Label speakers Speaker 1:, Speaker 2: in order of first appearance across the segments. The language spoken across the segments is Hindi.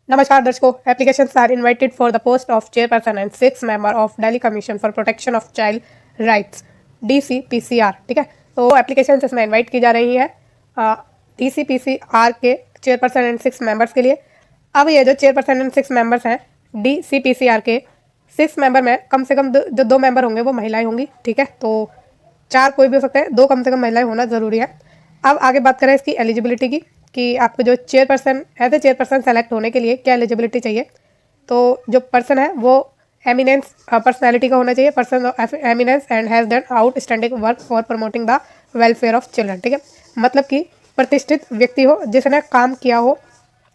Speaker 1: नमस्कार दर्शकों, applications are invited for the post of chairperson and 6 member of Delhi commission for protection of child rights DCPCR। ठीक है, तो एप्लीकेशंस इसमें इनवाइट की जा रही है DCPCR के चेयरपर्सन एंड 6 मेंबर्स के लिए। अब ये जो चेयरपर्सन एंड 6 मेंबर्स हैं DCPCR के 6 मेंबर में कम से कम जो 2 मेंबर होंगे वो महिलाएं होंगी। ठीक है, तो 4 कोई भी हो सकते हैं, 2 कम से कम महिलाएं होना ज़रूरी है। अब आगे बात करें इसकी एलिजिबिलिटी की कि आपको जो chairperson as a chairperson select होने के लिए क्या एलिजिबिलिटी चाहिए। तो जो पर्सन है वो एमिनेंस पर्सनैलिटी का होना चाहिए, person of eminence and has done outstanding work for promoting the welfare of children. ठीक है, मतलब कि प्रतिष्ठित व्यक्ति हो जिसने काम किया हो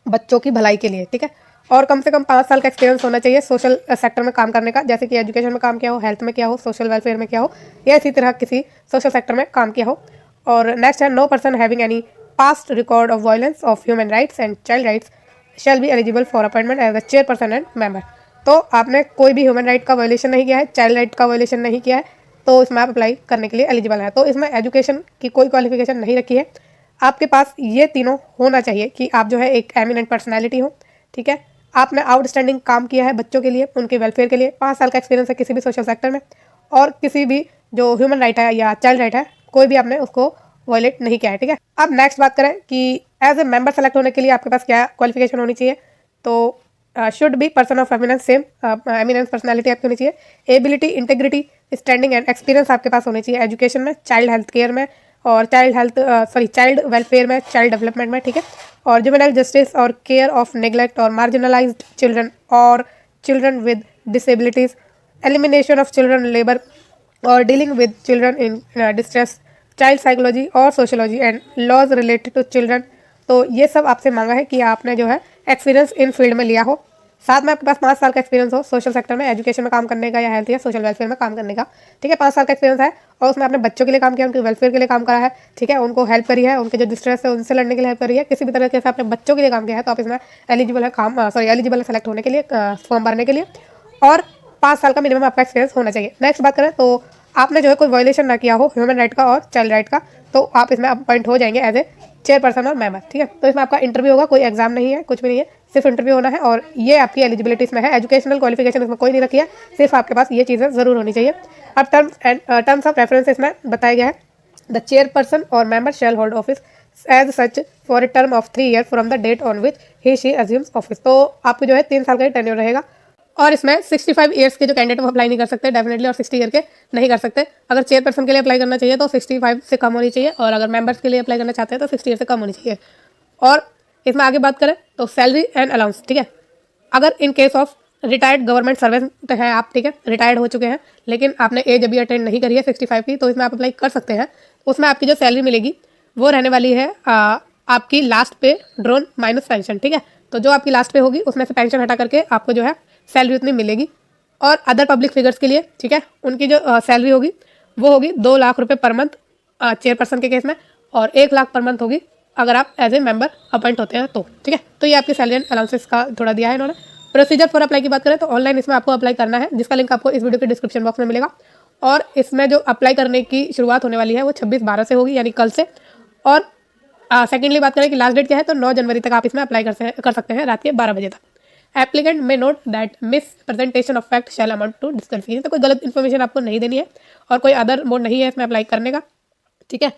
Speaker 1: बच्चों की भलाई के लिए। ठीक है, और कम से कम 5 साल का एक्सपीरियंस होना चाहिए सोशल सेक्टर में काम करने का, जैसे कि एजुकेशन में काम किया हो, हेल्थ में किया हो, सोशल वेलफेयर में किया हो, या इसी तरह किसी सोशल सेक्टर में काम किया हो। और नेक्स्ट है, no person having any past record of violence of human rights and child rights shall be eligible for appointment as a chairperson and member. तो आपने कोई भी ह्यूमन राइट का वायलेशन नहीं किया है, चाइल्ड राइट का वायलेशन नहीं किया है, तो इसमें आप अप्लाई करने के लिए एलिजिबल है। तो इसमें एजुकेशन की कोई क्वालिफिकेशन नहीं रखी है, आपके पास ये तीनों होना चाहिए कि आप जो है एक एमिनेंट पर्सनैलिटी हो। ठीक है, आपने आउटस्टैंडिंग काम किया है बच्चों के लिए, उनके वेलफेयर के लिए, 5 साल का एक्सपीरियंस है किसी भी सोशल सेक्टर में, और किसी भी जो ह्यूमन राइट है या चाइल्ड राइट है कोई भी आपने उसको वायलेट नहीं किया है। ठीक है, अब नेक्स्ट बात करें कि एज ए मेंबर सेलेक्ट होने के लिए आपके पास क्या क्वालिफिकेशन होनी चाहिए। तो should be person of eminence, same eminence personality आपकी होनी चाहिए। Ability, integrity, standing and experience आपके पास होनी चाहिए एजुकेशन में, चाइल्ड हेल्थ केयर में, और चाइल्ड वेलफेयर में, चाइल्ड डेवलपमेंट में। ठीक है, और जुवेनाइल जस्टिस और केयर ऑफ नेग्लेक्ट और मार्जिनलाइज्ड चिल्ड्रन और children with disabilities, elimination of children labour और dealing with children in distress, child psychology और sociology and laws related to children. तो ये सब आपसे मांगा है कि आपने जो है एक्सपीरियंस इन फील्ड में लिया हो, साथ में आपके पास 5 साल का एक्सपीरियंस हो सोशल सेक्टर में, एजुकेशन में काम करने का या हेल्थ या सोशल वेलफेयर में काम करने का। ठीक है, 5 साल का एक्सपीरियंस है और उसमें आपने बच्चों के लिए काम किया, उनके वेलफेयर के लिए काम करा है। ठीक है, उनको हेल्प करी है, उनके जो डिस्ट्रेस है उनसे लड़ने के लिए हेल्प करी है, किसी भी तरीके से आपने बच्चों के लिए काम किया है, तो आप इसमें एलिजिबल है एलिजिबल है सेलेक्ट होने के लिए, फॉर्म भरने के लिए, और 5 साल का मिनिमम आपका एक्सपीरियंस होना चाहिए। नेक्स्ट बात करें तो आपने जो है कोई वायलेशन ना किया हो ह्यूमन राइट का और चाइल्ड राइट का, तो आप इसमें अपॉइंट हो जाएंगे एज ए चेयरपर्सन और मेंबर। ठीक है, तो इसमें आपका इंटरव्यू होगा, कोई एग्जाम नहीं है, कुछ भी नहीं है, सिर्फ इंटरव्यू होना है, और ये आपकी एलिजिबिलिटी इसमें है। एजुकेशनल क्वालिफिकेशन इसमें कोई नहीं रखी है, सिर्फ आपके पास ये चीज़ें ज़रूर होनी चाहिए। अब टर्म्स ऑफ रेफरेंस इसमें बताया गया है, द चेयरपर्सन और member shall hold office as such for a term of 3 year from the date on which he she assumes office. तो आपको जो है 3 साल का टेन्योर रहेगा, और इसमें 65 ईयर्स के जो कैंडिडेट वो अप्लाई नहीं कर सकते डेफिनेटली, और 60 ईयर के नहीं कर सकते। अगर चेयरपर्सन के लिए अप्लाई करना चाहिए तो 65 से कम होनी चाहिए, और अगर मेंबर्स के लिए अप्लाई करना चाहते हैं तो 60 ईयर से कम होनी चाहिए। और इसमें आगे बात करें तो सैलरी एंड अलाउंस। ठीक है, अगर in case of retired government servant हैं आप, ठीक है, रिटायर्ड हो चुके हैं लेकिन आपने एज अभी अटेंड नहीं करी है 65 की, तो इसमें आप अप्लाई कर सकते हैं। उसमें आपकी जो सैलरी मिलेगी वो रहने वाली है आपकी लास्ट पे ड्रोन माइनस पेंशन। ठीक है, तो जो आपकी लास्ट पे होगी उसमें से पेंशन हटा करके आपको जो है सैलरी उतनी मिलेगी। और अदर पब्लिक फिगर्स के लिए, ठीक है, उनकी जो सैलरी होगी वो होगी 2 लाख रुपए पर मंथ चेयरपर्सन के केस में, और 1 लाख पर मंथ होगी अगर आप एज ए मेंबर अपॉइंट होते हैं तो। ठीक है, तो ये आपकी सैलरी एंड अलाउंसेस का थोड़ा दिया है इन्होंने। प्रोसीजर फॉर अप्लाई की बात करें तो ऑनलाइन इसमें आपको अप्लाई करना है, जिसका लिंक आपको इस वीडियो के डिस्क्रिप्शन बॉक्स में मिलेगा। और इसमें जो अप्लाई करने की शुरुआत होने वाली है वो 26/12 से होगी, यानी कल से। और सेकेंडली बात करें कि लास्ट डेट क्या है, तो 9 जनवरी तक आप इसमें अप्लाई कर सकते हैं रात के 12 बजे तक। Applicant may note that misrepresentation of fact shall amount to disqualification. तो कोई गलत इन्फॉर्मेशन आपको नहीं देनी है, और कोई अदर मोड नहीं है इसमें अप्लाई करने का। ठीक है,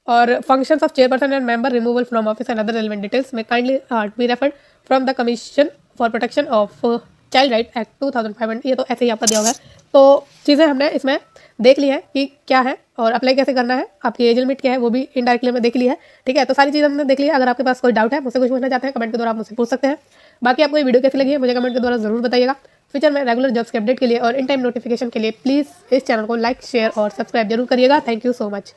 Speaker 1: और functions of chairperson and member, removal from office and other relevant details में kindly be referred from the commission for protection of child right act 2005। ये तो ऐसे ही आपका दिया होगा। तो चीज़ें हमने इसमें देख ली है कि क्या है और अप्लाई कैसे करना है, आपकी एज लिमिट क्या है वो भी इनडायरेक्टली हमने देख ली है। ठीक है, तो सारी चीज़ हमने देख ली है। अगर आपके पास कोई डाउट है, मुझसे कुछ पूछना चाहते हैं, कमेंट के द्वारा आप मुझसे पूछ सकते हैं। बाकी आपको ये वीडियो कैसी लगी है मुझे कमेंट के द्वारा जरूर बताइएगा। फ्यूचर में रेगुलर जॉब्स के अपडेट के लिए और इन टाइम नोटिफिकेशन के लिए प्लीज़ इस चैनल को लाइक, शेयर और सब्सक्राइब जरूर करिएगा। Thank you so much.